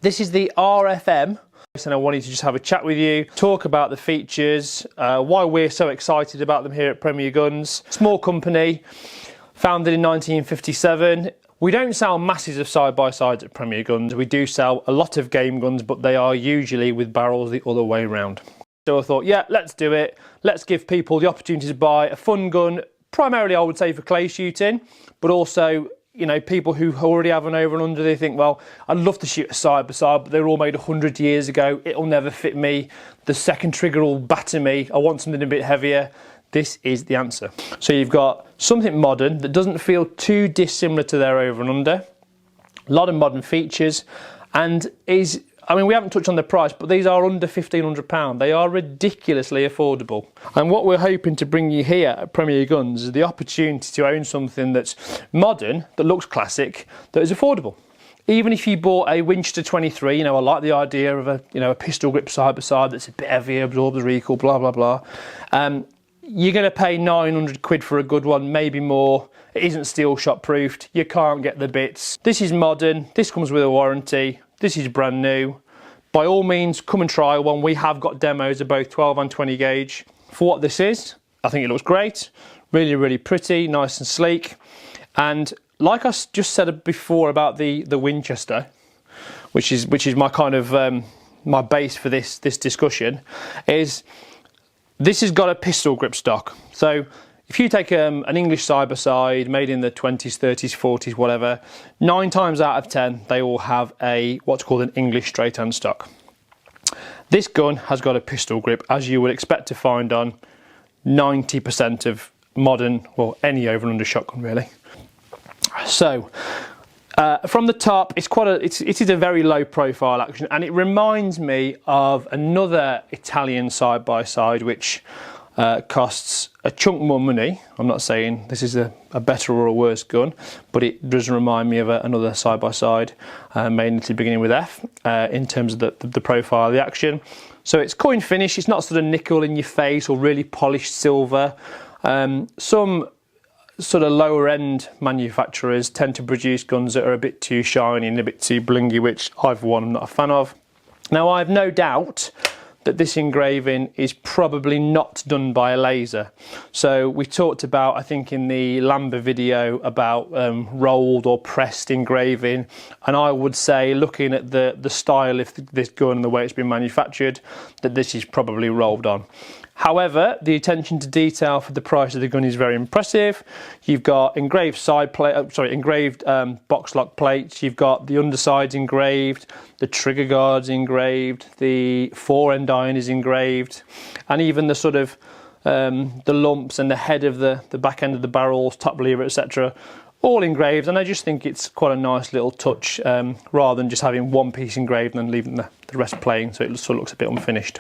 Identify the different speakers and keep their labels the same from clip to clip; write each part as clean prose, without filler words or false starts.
Speaker 1: This is the RFM, and I wanted to just have a chat with you, talk about the features, why we're so excited about them here at Premier Guns. Small company, founded in 1957. We don't sell masses of side-by-sides at Premier Guns. We do sell a lot of game guns, but they are usually with barrels the other way around. So I thought, yeah, let's do it. Let's give people the opportunity to buy a fun gun, primarily I would say for clay shooting, but also, you know, people who already have an over and under, they think, well, I'd love to shoot a side-by-side, but they were all made 100 years ago. It'll never fit me. The second trigger will batter me. I want something a bit heavier. This is the answer. So you've got something modern that doesn't feel too dissimilar to their over and under. A lot of modern features, and is, I mean, we haven't touched on the price, but these are under £1,500. They are ridiculously affordable. And what we're hoping to bring you here at Premier Guns is the opportunity to own something that's modern, that looks classic, that is affordable. Even if you bought a Winchester 23, you know, I like the idea of a, you know, a pistol grip side by side that's a bit heavier, absorbs the recoil, blah, blah, blah. You're going to pay 900 quid for a good one, maybe more. It isn't steel shot proofed. You can't get the bits. This is modern. This comes with a warranty. This is brand new. By all means, come and try one. We have got demos of both 12 and 20 gauge. For what this is, I think it looks great. Really, really pretty, nice and sleek. And like I just said before about the Winchester, which is my kind of my base for this discussion, is this has got a pistol grip stock. So if you take an English side-by-side made in the 20s, 30s, 40s, whatever, 9 times out of 10, they all have what's called an English straight-hand stock. This gun has got a pistol grip, as you would expect to find on 90% of modern, well, any over and under shotgun, really. So, from the top, it is a very low profile action, and it reminds me of another Italian side-by-side, which costs a chunk more money. I'm not saying this is a better or a worse gun, but it does remind me of another side-by-side made in the beginning with F in terms of the profile of the action. So it's coin finish, it's not sort of nickel in your face or really polished silver. Some sort of lower end manufacturers tend to produce guns that are a bit too shiny and a bit too blingy, which I for one am not a fan of. Now I have no doubt that this engraving is probably not done by a laser. So we talked about, I think in the Lambert video, about rolled or pressed engraving, and I would say, looking at the style of this gun and the way it's been manufactured, that this is probably rolled on. However, the attention to detail for the price of the gun is very impressive. You've got engraved engraved box lock plates. You've got the undersides engraved, the trigger guards engraved, the fore end iron is engraved, and even the sort of the lumps and the head of the back end of the barrels, top lever, etc., all engraved. And I just think it's quite a nice little touch, rather than just having one piece engraved and then leaving the rest plain, so it sort of looks a bit unfinished.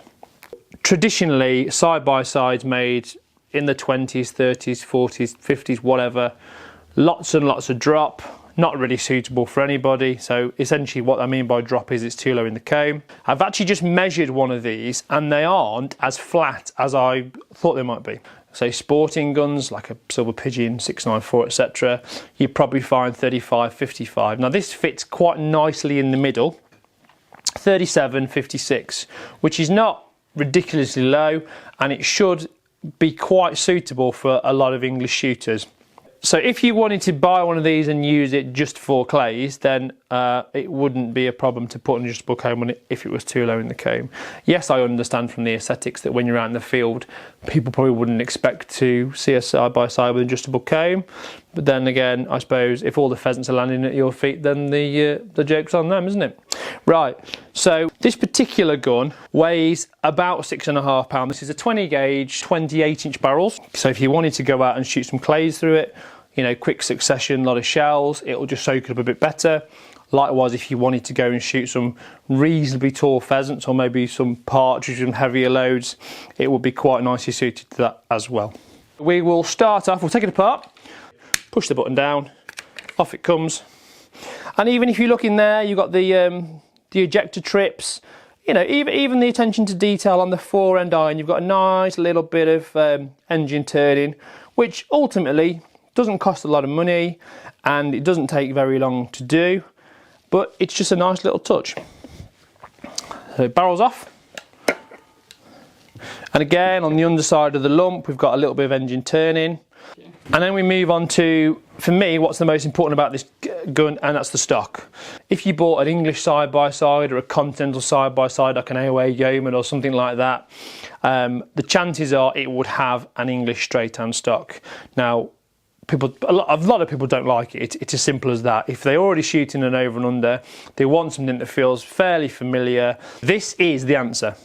Speaker 1: Traditionally, side-by-sides made in the 20s, 30s, 40s, 50s, whatever, lots and lots of drop, not really suitable for anybody. So essentially what I mean by drop is it's too low in the comb. I've actually just measured one of these and they aren't as flat as I thought they might be. So sporting guns like a Silver Pigeon, 694, etc., you probably find 35, 55. Now this fits quite nicely in the middle, 37, 56, which is not ridiculously low, and it should be quite suitable for a lot of English shooters. So if you wanted to buy one of these and use it just for clays, then it wouldn't be a problem to put an adjustable comb on it if it was too low in the comb. Yes, I understand from the aesthetics that when you're out in the field, people probably wouldn't expect to see a side-by-side with an adjustable comb. But then again, I suppose if all the pheasants are landing at your feet, then the joke's on them, isn't it? Right, so this particular gun weighs about 6.5 pounds. This is a 20 gauge, 28-inch barrels. So if you wanted to go out and shoot some clays through it, you know, quick succession, a lot of shells, it will just soak it up a bit better. Likewise, if you wanted to go and shoot some reasonably tall pheasants or maybe some partridge and heavier loads, it will be quite nicely suited to that as well. We will start off, we'll take it apart, push the button down, off it comes. And even if you look in there, you've got the ejector trips, you know, even the attention to detail on the fore end iron. You've got a nice little bit of engine turning, which ultimately doesn't cost a lot of money and it doesn't take very long to do, but it's just a nice little touch. So barrel's off. And again, on the underside of the lump, we've got a little bit of engine turning. And then we move on to, for me, what's the most important about this gun, and that's the stock. If you bought an English side-by-side or a Continental side-by-side, like an AOA Yeoman or something like that, the chances are it would have an English straight-hand stock. Now, a lot of people don't like it. It's as simple as that. If they're already shooting an over and under, they want something that feels fairly familiar. This is the answer.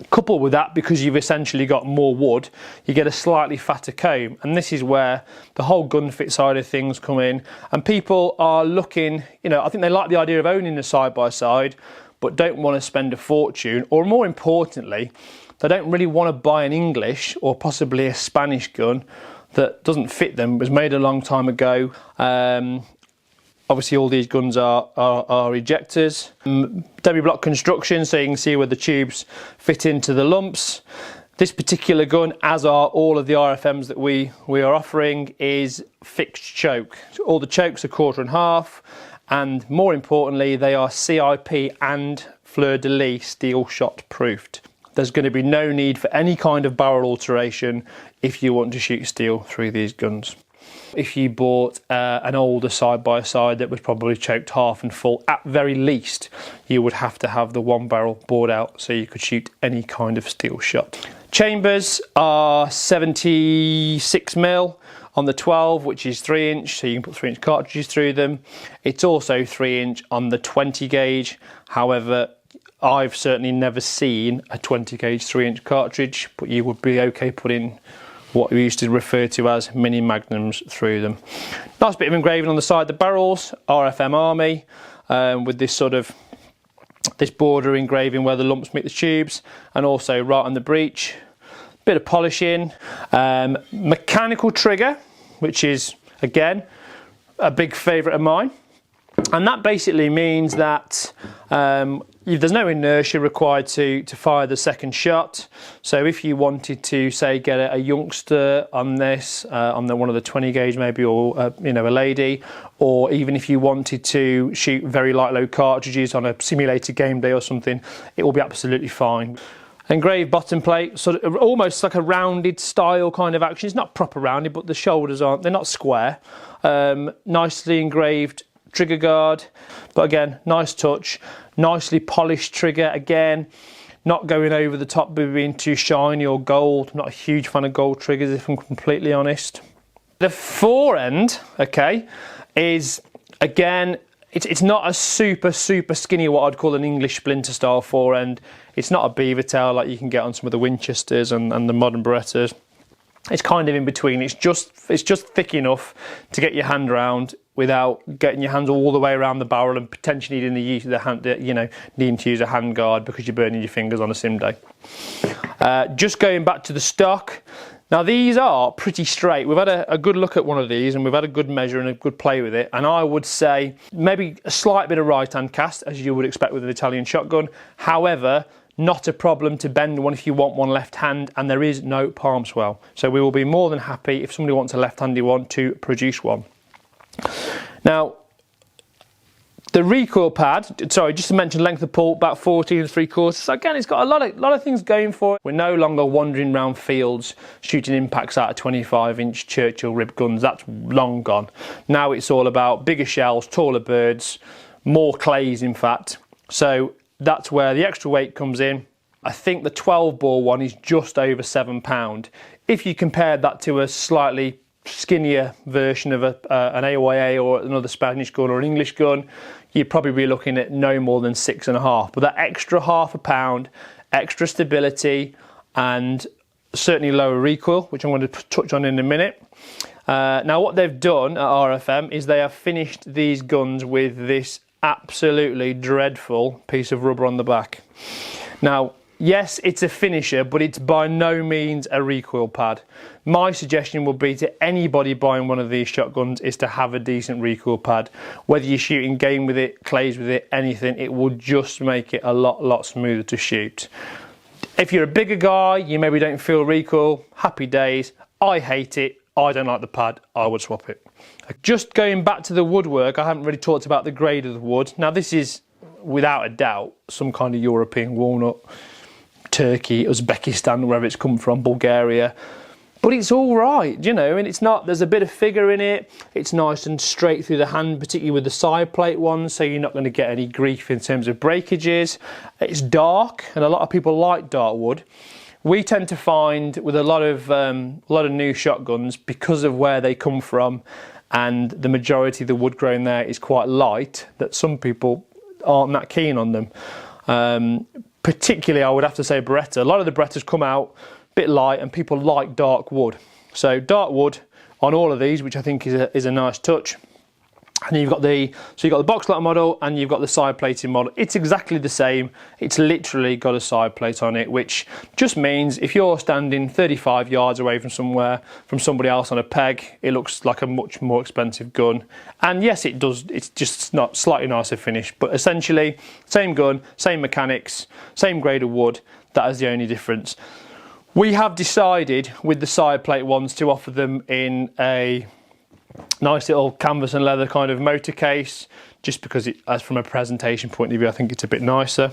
Speaker 1: Coupled with that, because you've essentially got more wood, you get a slightly fatter comb, and this is where the whole gun fit side of things come in. And people are looking, you know, I think they like the idea of owning a side-by-side, but don't want to spend a fortune, or more importantly, they don't really want to buy an English or possibly a Spanish gun that doesn't fit them, was made a long time ago. Obviously all these guns are ejectors. Demi-block construction, so you can see where the tubes fit into the lumps. This particular gun, as are all of the RFMs that we are offering, is fixed choke. So all the chokes are 1/4.5, and more importantly, they are CIP and fleur-de-lis steel shot proofed. There's going to be no need for any kind of barrel alteration if you want to shoot steel through these guns. If you bought an older side-by-side that was probably choked half and full, at very least, you would have to have the one barrel bored out so you could shoot any kind of steel shot. Chambers are 76mm on the 12, which is 3-inch, so you can put 3-inch cartridges through them. It's also 3-inch on the 20 gauge. However, I've certainly never seen a 20 gauge 3-inch cartridge, but you would be okay putting what we used to refer to as mini magnums through them. Nice bit of engraving on the side of the barrels, RFM Armi, with this sort of this border engraving where the lumps meet the tubes, and also right on the breech. Bit of polishing, mechanical trigger, which is again a big favourite of mine, and that basically means that there's no inertia required to fire the second shot. So if you wanted to, say, get a youngster on this, on one of the 20 gauge maybe, or you know, a lady, or even if you wanted to shoot very light load cartridges on a simulated game day or something, it will be absolutely fine. Engraved bottom plate, sort of almost like a rounded style kind of action. It's not proper rounded, but the shoulders they're not square. Nicely engraved trigger guard, but again, nice touch. Nicely polished trigger, again, not going over the top, being too shiny or gold. I'm not a huge fan of gold triggers, if I'm completely honest. The fore end, okay, is again, it's not a super skinny, what I'd call an English splinter style fore end. It's not a beaver tail like you can get on some of the Winchesters and the modern Berettas. It's kind of in between. It's just thick enough to get your hand around without getting your hands all the way around the barrel and potentially needing to use the hand, needing to use a hand guard because you're burning your fingers on a sim day. Just going back to the stock. Now these are pretty straight. We've had a good look at one of these and we've had a good measure and a good play with it. And I would say maybe a slight bit of right-hand cast, as you would expect with an Italian shotgun. However, not a problem to bend one if you want one left hand, and there is no palm swell. So we will be more than happy if somebody wants a left-handed one to produce one. Now, the recoil pad, sorry, just to mention length of pull, about 14 3/4. So again, it's got a lot of things going for it. We're no longer wandering around fields shooting impacts out of 25-inch Churchill rib guns. That's long gone. Now it's all about bigger shells, taller birds, more clays in fact. So that's where the extra weight comes in. I think the 12 bore one is just over £7. If you compare that to a slightly skinnier version of an AOA or another Spanish gun or an English gun, you'd probably be looking at no more than 6.5. But that extra £0.5, extra stability, and certainly lower recoil, which I'm going to touch on in a minute. Now what they've done at RFM is they have finished these guns with this absolutely dreadful piece of rubber on the back. Now, yes, it's a finisher, but it's by no means a recoil pad. My suggestion would be to anybody buying one of these shotguns is to have a decent recoil pad. Whether you're shooting game with it, clays with it, anything, it will just make it a lot smoother to shoot. If you're a bigger guy, you maybe don't feel recoil, happy days. I hate it. I don't like the pad. I would swap it. Just going back to the woodwork, I haven't really talked about the grade of the wood. Now this is without a doubt some kind of European walnut, Turkey, Uzbekistan, wherever it's come from, Bulgaria. But it's all right, you know, and it's not, there's a bit of figure in it. It's nice and straight through the hand, particularly with the side plate ones, so you're not going to get any grief in terms of breakages. It's dark, and a lot of people like dark wood. We tend to find with a lot of new shotguns, because of where they come from and the majority of the wood grain there is quite light, that some people aren't that keen on them. Particularly, I would have to say Beretta. A lot of the Berettas come out a bit light, and people like dark wood. So dark wood on all of these, which I think is a nice touch. And you've got the box lock model, and you've got the side plating model. It's exactly the same. It's literally got a side plate on it, which just means if you're standing 35 yards away from somebody else on a peg, it looks like a much more expensive gun. And yes, it does. It's just not slightly nicer finish, but essentially same gun, same mechanics, same grade of wood. That is the only difference. We have decided with the side plate ones to offer them in a nice little canvas and leather kind of motor case, just because as from a presentation point of view, I think it's a bit nicer.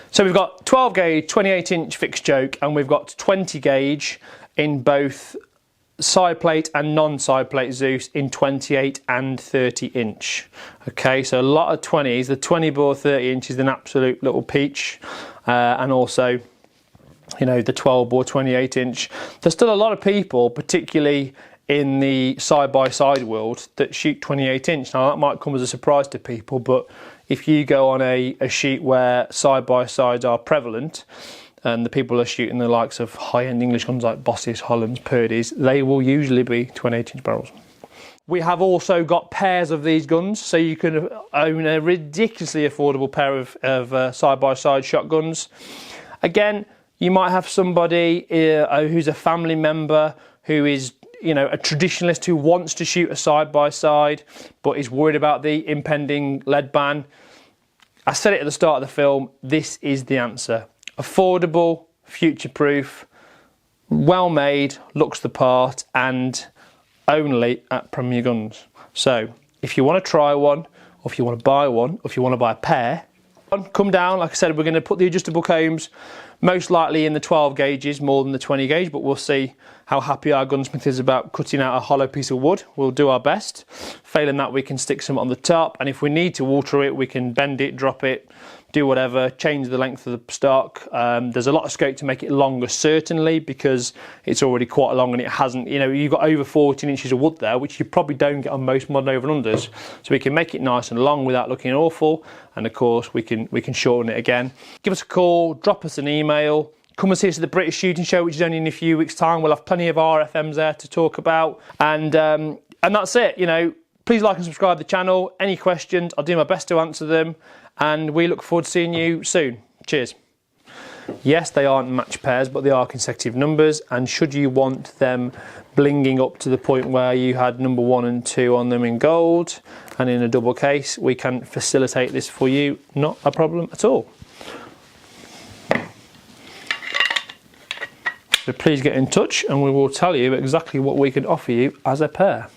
Speaker 1: So we've got 12 gauge 28-inch fixed choke, and we've got 20 gauge in both side plate and non-side plate Zeus in 28 and 30 inch. Okay, so a lot of 20s. The 20 bore 30 inch is an absolute little peach, and also, you know, the 12 bore 28 inch. There's still a lot of people, particularly in the side-by-side world, that shoot 28 inch. Now that might come as a surprise to people, but if you go on a sheet where side-by-sides are prevalent, and the people are shooting the likes of high-end English guns like Bosses, Hollands, Purdy's, they will usually be 28 inch barrels. We have also got pairs of these guns, so you can own a ridiculously affordable pair of side-by-side shotguns. Again, you might have somebody who's a family member who is, you know, a traditionalist who wants to shoot a side-by-side but is worried about the impending lead ban. I said it at the start of the film, this is the answer. Affordable, future-proof, well-made, looks the part, and only at Premier Guns. So if you want to try one, or if you want to buy one, or if you want to buy a pair, come down. Like I said, we're going to put the adjustable combs most likely in the 12 gauges more than the 20 gauge, but we'll see how happy our gunsmith is about cutting out a hollow piece of wood. We'll do our best. Failing that, we can stick some on the top, and if we need to alter it, we can bend it, drop it, do whatever, change the length of the stock. There's a lot of scope to make it longer, certainly, because it's already quite long and it hasn't, you know, you've got over 14 inches of wood there, which you probably don't get on most modern over and unders. So we can make it nice and long without looking awful, and of course we can shorten it again. Give us a call, drop us an email. Come and see us at the British Shooting Show, which is only in a few weeks' time. We'll have plenty of RFMs there to talk about, and that's it. You know, please like and subscribe to the channel. Any questions, I'll do my best to answer them, and we look forward to seeing you soon. Cheers. Yes, they aren't match pairs, but they are consecutive numbers, and should you want them blinging up to the point where you had number 1 and 2 on them in gold and in a double case, we can facilitate this for you. Not a problem at all. So please get in touch and we will tell you exactly what we can offer you as a pair.